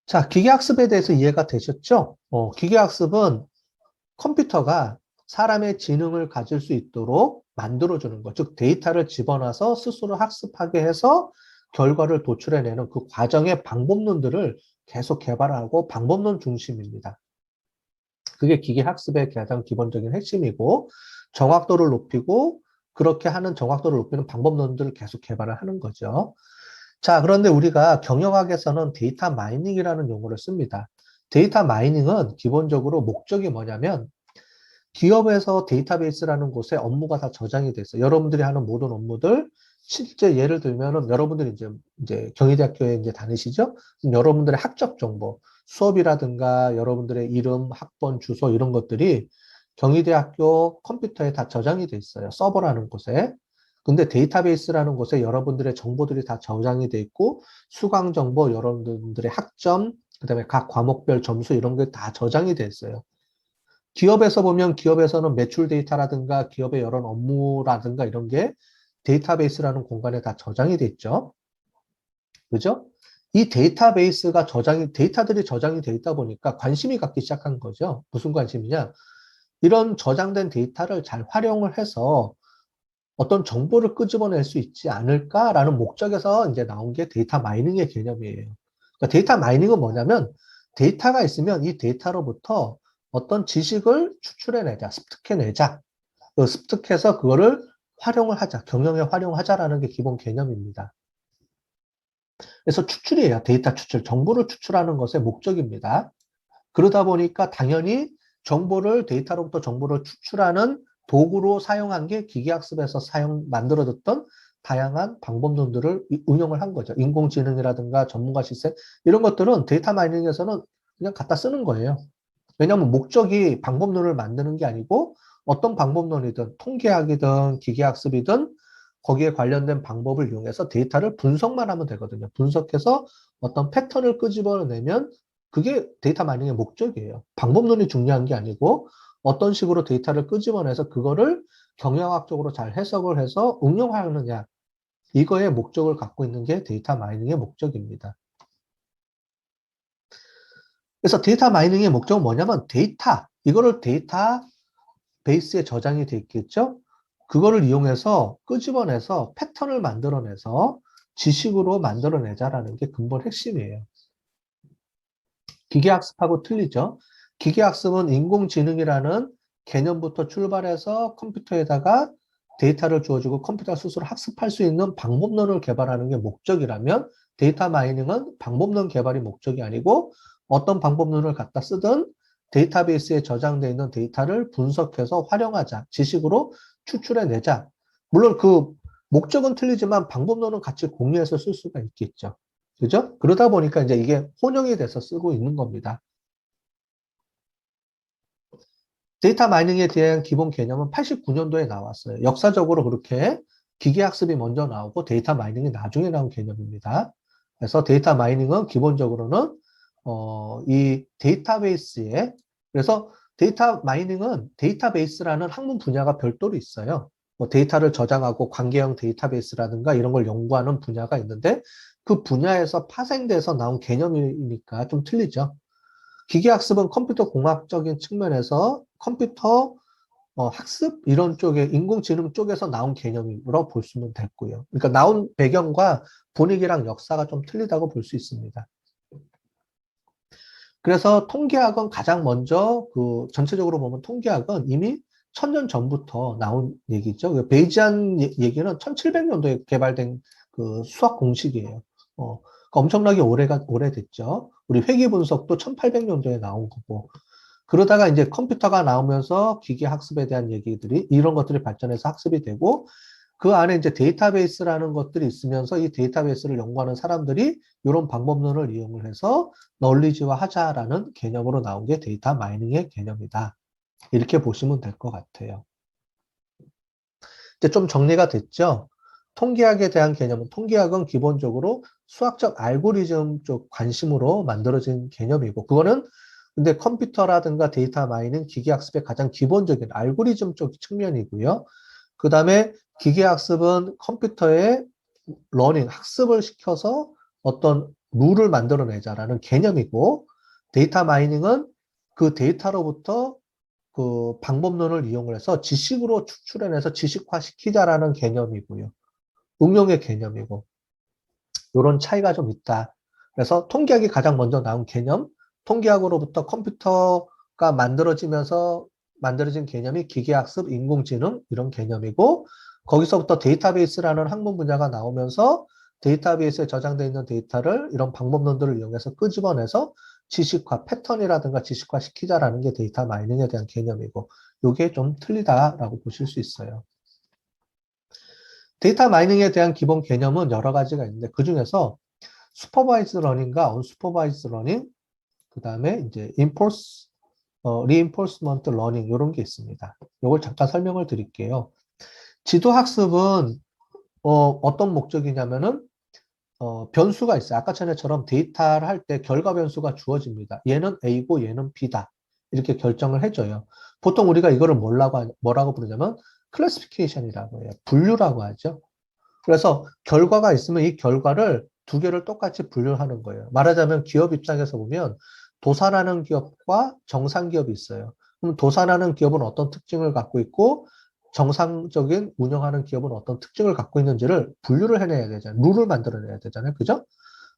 자, 기계학습에 대해서 이해가 되셨죠? 기계학습은 컴퓨터가 사람의 지능을 가질 수 있도록 만들어주는 것, 즉 데이터를 집어넣어서 스스로 학습하게 해서 결과를 도출해내는 그 과정의 방법론들을 계속 개발하고 방법론 중심입니다. 그게 기계학습의 가장 기본적인 핵심이고 정확도를 높이고 그렇게 하는 정확도를 높이는 방법론들을 계속 개발을 하는 거죠. 자, 그런데 우리가 경영학에서는 데이터 마이닝이라는 용어를 씁니다. 데이터 마이닝은 기본적으로 목적이 뭐냐면 기업에서 데이터베이스라는 곳에 업무가 다 저장이 돼 있어요. 여러분들이 하는 모든 업무들, 실제 예를 들면은 여러분들이 이제 경희대학교에 이제 다니시죠? 그럼 여러분들의 학적 정보, 수업이라든가 여러분들의 이름, 학번, 주소 이런 것들이 경희대학교 컴퓨터에 다 저장이 돼 있어요. 서버라는 곳에. 근데 데이터베이스라는 곳에 여러분들의 정보들이 다 저장이 돼 있고 수강 정보, 여러분들의 학점, 그다음에 각 과목별 점수 이런 게 다 저장이 돼 있어요. 기업에서 보면 기업에서는 매출 데이터라든가 기업의 여러 업무라든가 이런 게 데이터베이스라는 공간에 다 저장이 돼 있죠. 그죠? 이 데이터베이스가 데이터들이 저장이 돼 있다 보니까 관심이 갖기 시작한 거죠. 무슨 관심이냐? 이런 저장된 데이터를 잘 활용을 해서 어떤 정보를 끄집어낼 수 있지 않을까라는 목적에서 이제 나온 게 데이터 마이닝의 개념이에요. 그러니까 데이터 마이닝은 뭐냐면 데이터가 있으면 이 데이터로부터 어떤 지식을 추출해내자, 습득해내자. 습득해서 그거를 활용을 하자, 경영에 활용하자라는 게 기본 개념입니다. 그래서 추출이에요. 데이터 추출, 정보를 추출하는 것의 목적입니다. 그러다 보니까 당연히 데이터로부터 정보를 추출하는 도구로 사용한 게 기계학습에서 만들어졌던 다양한 방법론들을 응용을 한 거죠. 인공지능이라든가 전문가 시스템, 이런 것들은 데이터 마이닝에서는 그냥 갖다 쓰는 거예요. 왜냐하면 목적이 방법론을 만드는 게 아니고 어떤 방법론이든 통계학이든 기계학습이든 거기에 관련된 방법을 이용해서 데이터를 분석만 하면 되거든요. 분석해서 어떤 패턴을 끄집어내면 그게 데이터 마이닝의 목적이에요. 방법론이 중요한 게 아니고 어떤 식으로 데이터를 끄집어내서 그거를 경영학적으로 잘 해석을 해서 응용하느냐. 이거의 목적을 갖고 있는 게 데이터 마이닝의 목적입니다. 그래서 데이터 마이닝의 목적은 뭐냐면 이거를 데이터 베이스에 저장이 돼 있겠죠? 그거를 이용해서 끄집어내서 패턴을 만들어내서 지식으로 만들어내자라는 게 근본 핵심이에요. 기계학습하고 틀리죠? 기계학습은 인공지능이라는 개념부터 출발해서 컴퓨터에다가 데이터를 주어주고 컴퓨터가 스스로 학습할 수 있는 방법론을 개발하는 게 목적이라면 데이터 마이닝은 방법론 개발이 목적이 아니고 어떤 방법론을 갖다 쓰든 데이터베이스에 저장되어 있는 데이터를 분석해서 활용하자, 지식으로 추출해내자. 물론 그 목적은 틀리지만 방법론은 같이 공유해서 쓸 수가 있겠죠. 그죠? 그러다 보니까 이제 이게 혼용이 돼서 쓰고 있는 겁니다. 데이터 마이닝에 대한 기본 개념은 89년도에 나왔어요. 역사적으로 그렇게 기계학습이 먼저 나오고 데이터 마이닝이 나중에 나온 개념입니다. 그래서 데이터 마이닝은 기본적으로는 이 데이터베이스에 그래서 데이터 마이닝은 데이터베이스라는 학문 분야가 별도로 있어요. 뭐 데이터를 저장하고 관계형 데이터베이스라든가 이런 걸 연구하는 분야가 있는데 그 분야에서 파생돼서 나온 개념이니까 좀 틀리죠. 기계학습은 컴퓨터 공학적인 측면에서 컴퓨터 학습 이런 쪽에 인공지능 쪽에서 나온 개념으로 볼 수는 됐고요. 그러니까 나온 배경과 분위기랑 역사가 좀 틀리다고 볼 수 있습니다. 그래서 통계학은 가장 먼저 전체적으로 보면 통계학은 이미 1000년 전부터 나온 얘기죠. 베이지안 얘기는 1700년도에 개발된 그 수학 공식이에요. 그러니까 엄청나게 오래됐죠. 우리 회귀 분석도 1800년도에 나온 거고. 그러다가 이제 컴퓨터가 나오면서 기계 학습에 대한 얘기들이 이런 것들이 발전해서 학습이 되고 그 안에 이제 데이터베이스라는 것들이 있으면서 이 데이터베이스를 연구하는 사람들이 이런 방법론을 이용을 해서 널리지화 하자라는 개념으로 나온 게 데이터 마이닝의 개념이다. 이렇게 보시면 될 것 같아요. 이제 좀 정리가 됐죠? 통계학에 대한 개념은 통계학은 기본적으로 수학적 알고리즘 쪽 관심으로 만들어진 개념이고 그거는 근데 컴퓨터라든가 데이터 마이닝, 기계학습의 가장 기본적인 알고리즘 쪽 측면이고요. 그 다음에 기계학습은 컴퓨터에 학습을 시켜서 어떤 룰을 만들어내자라는 개념이고, 데이터 마이닝은 그 데이터로부터 그 방법론을 이용을 해서 지식으로 추출해내서 지식화시키자라는 개념이고요. 응용의 개념이고, 이런 차이가 좀 있다. 그래서 통계학이 가장 먼저 나온 개념, 통계학으로부터 컴퓨터가 만들어진 개념이 기계학습, 인공지능 이런 개념이고, 거기서부터 데이터베이스라는 학문 분야가 나오면서 데이터베이스에 저장되어 있는 데이터를 이런 방법론들을 이용해서 끄집어내서 지식화, 패턴이라든가 지식화 시키자라는 게 데이터 마이닝에 대한 개념이고, 이게 좀 틀리다라고 보실 수 있어요. 데이터 마이닝에 대한 기본 개념은 여러 가지가 있는데, 그 중에서 슈퍼바이즈 러닝과 언슈퍼바이즈 러닝, 그 다음에 이제 리인포스먼트 러닝 이런 게 있습니다. 이걸 잠깐 설명을 드릴게요. 지도 학습은 어떤 목적이냐면은 변수가 있어요. 아까 전에처럼 데이터를 할 때 결과 변수가 주어집니다. 얘는 A고 얘는 B다. 이렇게 결정을 해줘요. 보통 우리가 이거를 뭐라고 부르냐면 클래시피케이션이라고 해요. 분류라고 하죠. 그래서 결과가 있으면 이 결과를 두 개를 똑같이 분류하는 거예요. 말하자면 기업 입장에서 보면 도산하는 기업과 정상기업이 있어요. 그럼 도산하는 기업은 어떤 특징을 갖고 있고 정상적인 운영하는 기업은 어떤 특징을 갖고 있는지를 분류를 해내야 되잖아요. 룰을 만들어내야 되잖아요. 그죠?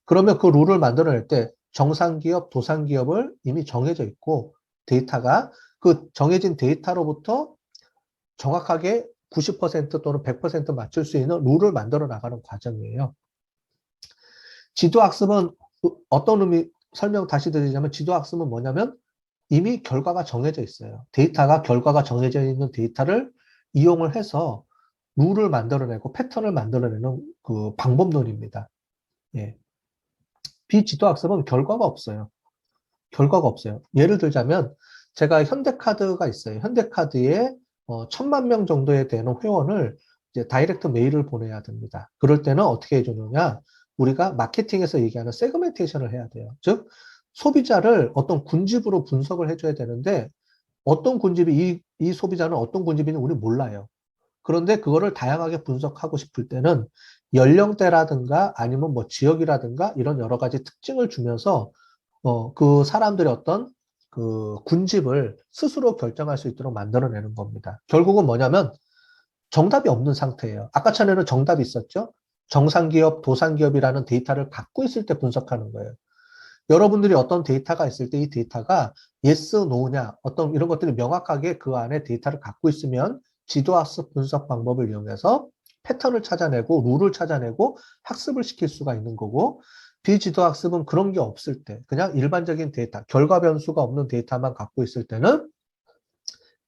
그러면 그 룰을 만들어낼 때 정상기업, 도산기업을 이미 정해져 있고 데이터가 그 정해진 데이터로부터 정확하게 90% 또는 100% 맞출 수 있는 룰을 만들어 나가는 과정이에요. 지도학습은 어떤 의미, 설명 다시 드리자면 지도학습은 뭐냐면 이미 결과가 정해져 있어요. 결과가 정해져 있는 데이터를 이용을 해서 룰을 만들어내고 패턴을 만들어내는 그 방법론입니다. 예. 비지도학습은 결과가 없어요. 결과가 없어요. 예를 들자면 제가 현대카드가 있어요. 현대카드에 1,000만 명 정도에 되는 회원을 이제 다이렉트 메일을 보내야 됩니다. 그럴 때는 어떻게 해주느냐? 우리가 마케팅에서 얘기하는 세그멘테이션을 해야 돼요. 즉 소비자를 어떤 군집으로 분석을 해줘야 되는데 어떤 군집이 이 소비자는 어떤 군집인지 우리 몰라요. 그런데 그거를 다양하게 분석하고 싶을 때는 연령대라든가 아니면 뭐 지역이라든가 이런 여러 가지 특징을 주면서 그 사람들의 어떤 그 군집을 스스로 결정할 수 있도록 만들어내는 겁니다. 결국은 뭐냐면 정답이 없는 상태예요. 아까 전에는 정답이 있었죠? 정상기업, 도산기업이라는 데이터를 갖고 있을 때 분석하는 거예요. 여러분들이 어떤 데이터가 있을 때 이 데이터가 yes, no냐 어떤 이런 것들이 명확하게 그 안에 데이터를 갖고 있으면 지도학습 분석 방법을 이용해서 패턴을 찾아내고 룰을 찾아내고 학습을 시킬 수가 있는 거고 비지도학습은 그런 게 없을 때 그냥 일반적인 데이터, 결과 변수가 없는 데이터만 갖고 있을 때는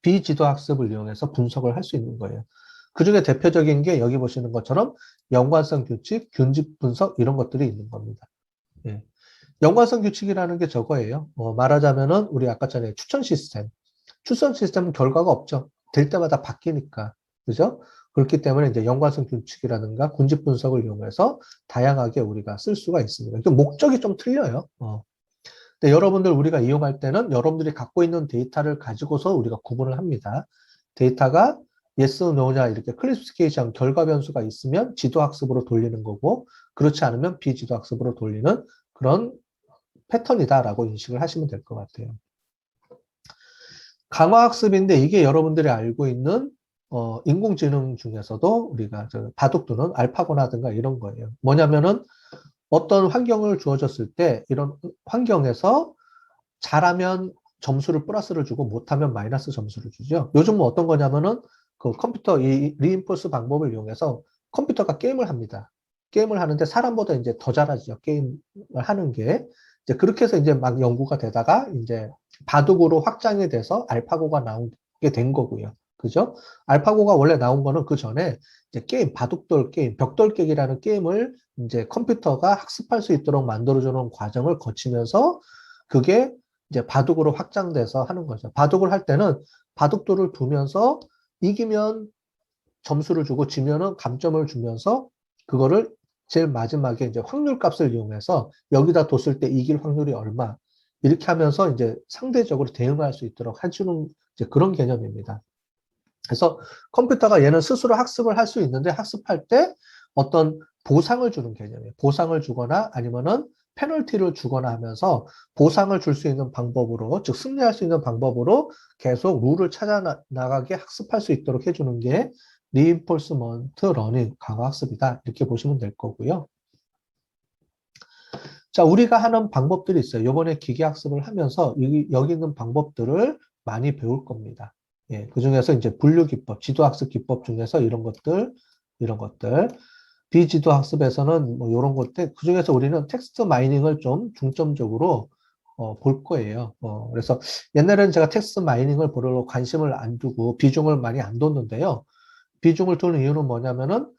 비지도학습을 이용해서 분석을 할 수 있는 거예요. 그 중에 대표적인 게 여기 보시는 것처럼 연관성 규칙, 균집 분석 이런 것들이 있는 겁니다. 예. 연관성 규칙이라는 게 저거예요. 말하자면은 우리 아까 전에 추천 시스템. 추천 시스템은 결과가 없죠. 될 때마다 바뀌니까. 그죠? 그렇기 때문에 이제 연관성 규칙이라든가 군집 분석을 이용해서 다양하게 우리가 쓸 수가 있습니다. 그 목적이 좀 틀려요. 근데 여러분들 우리가 이용할 때는 여러분들이 갖고 있는 데이터를 가지고서 우리가 구분을 합니다. 데이터가 yes, no냐 이렇게 클래시피케이션 결과 변수가 있으면 지도 학습으로 돌리는 거고 그렇지 않으면 비지도 학습으로 돌리는 그런 패턴이다라고 인식을 하시면 될 것 같아요. 강화학습인데 이게 여러분들이 알고 있는 인공지능 중에서도 우리가 바둑두는 알파고나든가 이런 거예요. 뭐냐면은 어떤 환경을 주어졌을 때 이런 환경에서 잘하면 점수를 플러스를 주고 못하면 마이너스 점수를 주죠. 요즘은 어떤 거냐면은 그 컴퓨터 이 리인포스 방법을 이용해서 컴퓨터가 게임을 합니다. 게임을 하는데 사람보다 이제 더 잘하죠. 게임을 하는 게. 이제 그렇게 해서 이제 막 연구가 되다가 이제 바둑으로 확장이 돼서 알파고가 나오게 된 거고요. 그죠? 알파고가 원래 나온 거는 그 전에 이제 게임, 바둑돌 게임, 벽돌 깨기라는 게임을 이제 컴퓨터가 학습할 수 있도록 만들어주는 과정을 거치면서 그게 이제 바둑으로 확장돼서 하는 거죠. 바둑을 할 때는 바둑돌을 두면서 이기면 점수를 주고 지면은 감점을 주면서 그거를 제일 마지막에 이제 확률 값을 이용해서 여기다 뒀을 때 이길 확률이 얼마 이렇게 하면서 이제 상대적으로 대응할 수 있도록 해주는 이제 그런 개념입니다. 그래서 컴퓨터가 얘는 스스로 학습을 할 수 있는데 학습할 때 어떤 보상을 주는 개념이에요. 보상을 주거나 아니면은 페널티를 주거나 하면서 보상을 줄 수 있는 방법으로, 즉 승리할 수 있는 방법으로 계속 룰을 찾아 나가게 학습할 수 있도록 해주는 게 리인포스먼트 러닝 강화 학습이다. 이렇게 보시면 될 거고요. 자, 우리가 하는 방법들이 있어요. 요번에 기계학습을 하면서 여기 있는 방법들을 많이 배울 겁니다. 예, 그 중에서 이제 분류기법, 지도학습 기법 중에서 이런 것들. 비지도학습에서는 뭐 이런 것들, 그 중에서 우리는 텍스트 마이닝을 좀 중점적으로 볼 거예요. 그래서 옛날에는 제가 텍스트 마이닝을 보려고 관심을 안 두고 비중을 많이 안 뒀는데요. 비중을 두는 이유는 뭐냐면은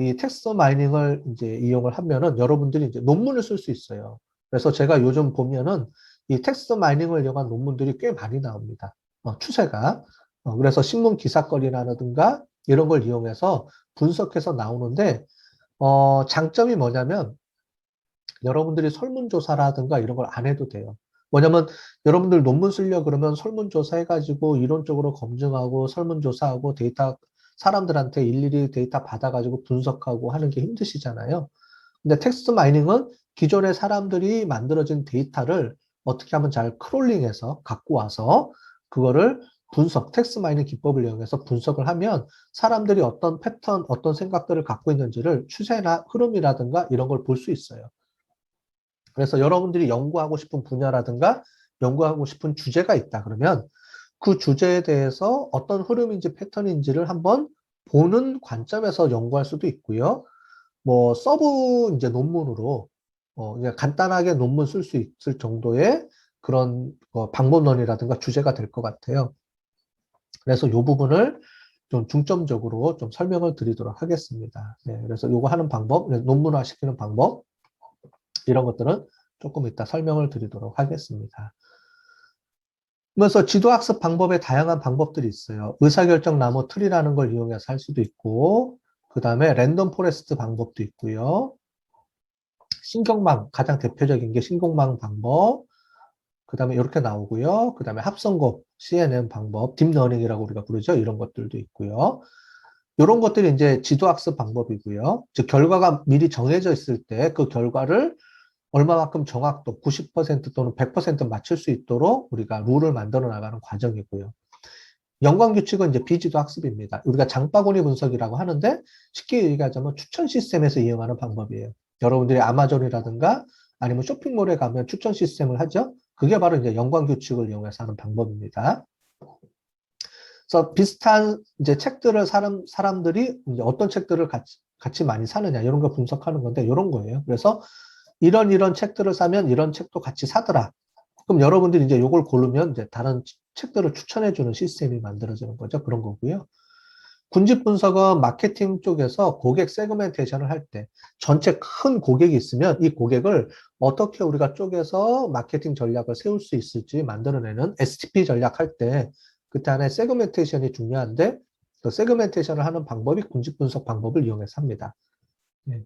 이 텍스트 마이닝을 이제 이용을 하면은 여러분들이 이제 논문을 쓸 수 있어요. 그래서 제가 요즘 보면은 이 텍스트 마이닝을 이용한 논문들이 꽤 많이 나옵니다. 추세가. 그래서 신문 기사거리라든가 이런 걸 이용해서 분석해서 나오는데 장점이 뭐냐면 여러분들이 설문조사라든가 이런 걸 안 해도 돼요. 뭐냐면 여러분들 논문 쓰려고 그러면 설문조사 해가지고 이론적으로 검증하고 설문조사하고 데이터 사람들한테 일일이 데이터 받아가지고 분석하고 하는 게 힘드시잖아요. 근데 텍스트 마이닝은 기존의 사람들이 만들어진 데이터를 어떻게 하면 잘 크롤링해서 갖고 와서 그거를 텍스트 마이닝 기법을 이용해서 분석을 하면 사람들이 어떤 패턴, 어떤 생각들을 갖고 있는지를 추세나 흐름이라든가 이런 걸 볼 수 있어요. 그래서 여러분들이 연구하고 싶은 분야라든가 연구하고 싶은 주제가 있다 그러면 그 주제에 대해서 어떤 흐름인지 패턴인지를 한번 보는 관점에서 연구할 수도 있고요. 뭐 서브 이제 논문으로 그냥 간단하게 논문 쓸 수 있을 정도의 그런 방법론이라든가 주제가 될 것 같아요. 그래서 이 부분을 좀 중점적으로 좀 설명을 드리도록 하겠습니다. 네, 그래서 이거 하는 방법, 논문화 시키는 방법 이런 것들은 조금 이따 설명을 드리도록 하겠습니다. 그래서 지도학습 방법에 다양한 방법들이 있어요. 의사결정 나무 틀이라는 걸 이용해서 할 수도 있고, 그 다음에 랜덤 포레스트 방법도 있고요. 신경망, 가장 대표적인 게 신경망 방법, 그 다음에 이렇게 나오고요. 그 다음에 합성고, CNN 방법, 딥러닝이라고 우리가 부르죠. 이런 것들도 있고요. 이런 것들이 이제 지도학습 방법이고요. 즉, 결과가 미리 정해져 있을 때 그 결과를 얼마만큼 정확도 90% 또는 100% 맞출 수 있도록 우리가 룰을 만들어 나가는 과정이고요. 연관규칙은 이제 비지도 학습입니다. 우리가 장바구니 분석이라고 하는데 쉽게 얘기하자면 추천 시스템에서 이용하는 방법이에요. 여러분들이 아마존이라든가 아니면 쇼핑몰에 가면 추천 시스템을 하죠. 그게 바로 이제 연관규칙을 이용해서 하는 방법입니다. 그래서 비슷한 이제 책들을 사람들이 이제 어떤 책들을 같이 많이 사느냐 이런 거 분석하는 건데 이런 거예요. 그래서 이런 책들을 사면 이런 책도 같이 사더라. 그럼 여러분들이 이제 이걸 고르면 이제 다른 책들을 추천해주는 시스템이 만들어지는 거죠. 그런 거고요. 군집 분석은 마케팅 쪽에서 고객 세그멘테이션을 할 때 전체 큰 고객이 있으면 이 고객을 어떻게 우리가 쪼개서 마케팅 전략을 세울 수 있을지 만들어내는 STP 전략할 때 그때 안에 세그멘테이션이 중요한데 그 세그멘테이션을 하는 방법이 군집 분석 방법을 이용해서 합니다. 네.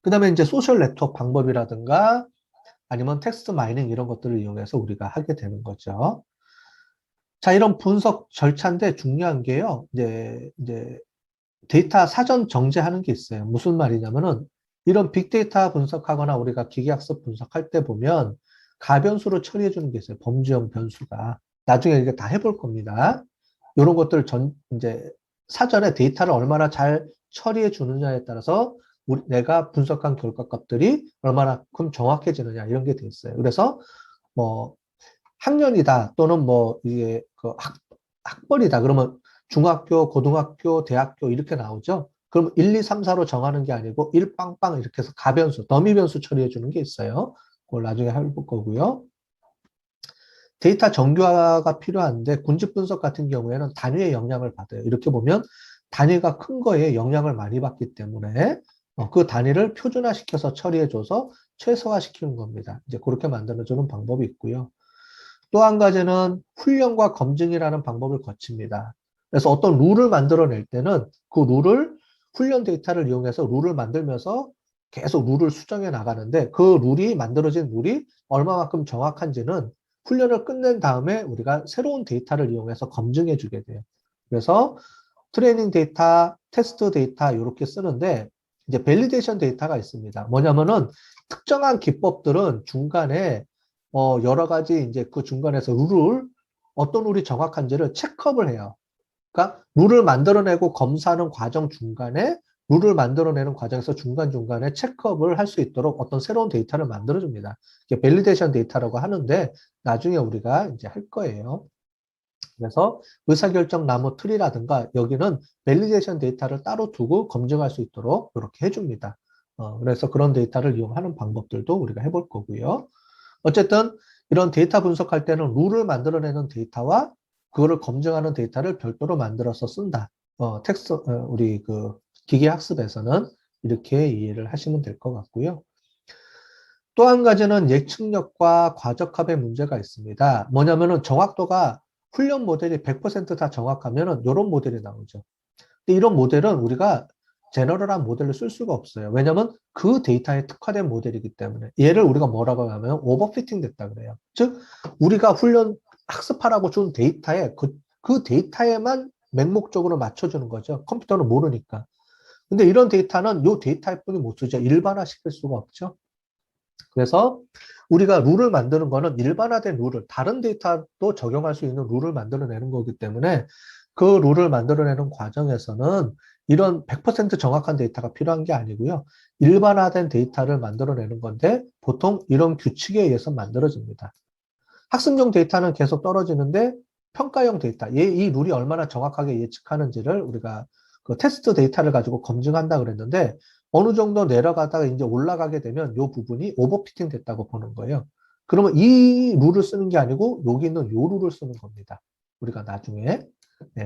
그 다음에 이제 소셜 네트워크 방법이라든가 아니면 텍스트 마이닝 이런 것들을 이용해서 우리가 하게 되는 거죠. 자, 이런 분석 절차인데 중요한 게요. 이제 데이터 사전 정제하는 게 있어요. 무슨 말이냐면은 이런 빅데이터 분석하거나 우리가 기계학습 분석할 때 보면 가변수로 처리해 주는 게 있어요. 범주형 변수가. 나중에 이게 다 해볼 겁니다. 이런 것들 이제 사전에 데이터를 얼마나 잘 처리해 주느냐에 따라서 내가 분석한 결과 값들이 얼마나큼 정확해지느냐 이런 게 돼 있어요. 그래서 뭐 학년이다 또는 뭐 이게 그 학번이다 그러면 중학교, 고등학교, 대학교 이렇게 나오죠. 그럼 1, 2, 3, 4로 정하는 게 아니고 1 빵빵 이렇게 해서 가변수, 더미 변수 처리해 주는 게 있어요. 그걸 나중에 해볼 거고요. 데이터 정교화가 필요한데 군집 분석 같은 경우에는 단위의 영향을 받아요. 이렇게 보면 단위가 큰 거에 영향을 많이 받기 때문에 그 단위를 표준화시켜서 처리해줘서 최소화시키는 겁니다. 이제 그렇게 만들어주는 방법이 있고요. 또 한 가지는 훈련과 검증이라는 방법을 거칩니다. 그래서 어떤 룰을 만들어낼 때는 그 룰을 훈련 데이터를 이용해서 룰을 만들면서 계속 룰을 수정해 나가는데 그 룰이 만들어진 룰이 얼마만큼 정확한지는 훈련을 끝낸 다음에 우리가 새로운 데이터를 이용해서 검증해 주게 돼요. 그래서 트레이닝 데이터, 테스트 데이터 이렇게 쓰는데 이제 밸리데이션 데이터가 있습니다. 뭐냐면은 특정한 기법들은 중간에 여러 가지 이제 그 중간에서 어떤 룰이 정확한지를 체크업을 해요. 그러니까 룰을 만들어내고 검사하는 과정 중간에 룰을 만들어내는 과정에서 중간중간에 체크업을 할 수 있도록 어떤 새로운 데이터를 만들어줍니다. 이게 밸리데이션 데이터라고 하는데 나중에 우리가 이제 할 거예요. 그래서 의사결정 나무 트리라든가 여기는 밸리데이션 데이터를 따로 두고 검증할 수 있도록 이렇게 해줍니다. 그래서 그런 데이터를 이용하는 방법들도 우리가 해볼 거고요. 어쨌든 이런 데이터 분석할 때는 룰을 만들어내는 데이터와 그거를 검증하는 데이터를 별도로 만들어서 쓴다. 우리 그 기계학습에서는 이렇게 이해를 하시면 될 것 같고요. 또 한 가지는 예측력과 과적합의 문제가 있습니다. 뭐냐면은 정확도가 훈련 모델이 100%다 정확하면은 이런 모델이 나오죠. 근데 이런 모델은 우리가 제너럴한 모델을 쓸 수가 없어요. 왜냐하면 그 데이터에 특화된 모델이기 때문에. 얘를 우리가 뭐라고 하면 오버피팅 됐다 그래요. 즉 우리가 학습하라고 준 데이터에 그 데이터에만 맹목적으로 맞춰주는 거죠. 컴퓨터는 모르니까. 근데 이런 데이터는 이 데이터일 뿐이 못 쓰죠. 일반화시킬 수가 없죠. 그래서 우리가 룰을 만드는 거는 일반화된 룰을 다른 데이터도 적용할 수 있는 룰을 만들어내는 거기 때문에 그 룰을 만들어내는 과정에서는 이런 100% 정확한 데이터가 필요한 게 아니고요. 일반화된 데이터를 만들어내는 건데 보통 이런 규칙에 의해서 만들어집니다. 학습용 데이터는 계속 떨어지는데 평가형 데이터, 이 룰이 얼마나 정확하게 예측하는지를 우리가 그 테스트 데이터를 가지고 검증한다 그랬는데 어느 정도 내려가다가 이제 올라가게 되면 이 부분이 오버피팅 됐다고 보는 거예요. 그러면 이 룰을 쓰는 게 아니고 여기 있는 이 룰을 쓰는 겁니다. 우리가 나중에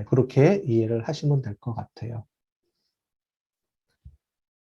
그렇게 이해를 하시면 될 것 같아요.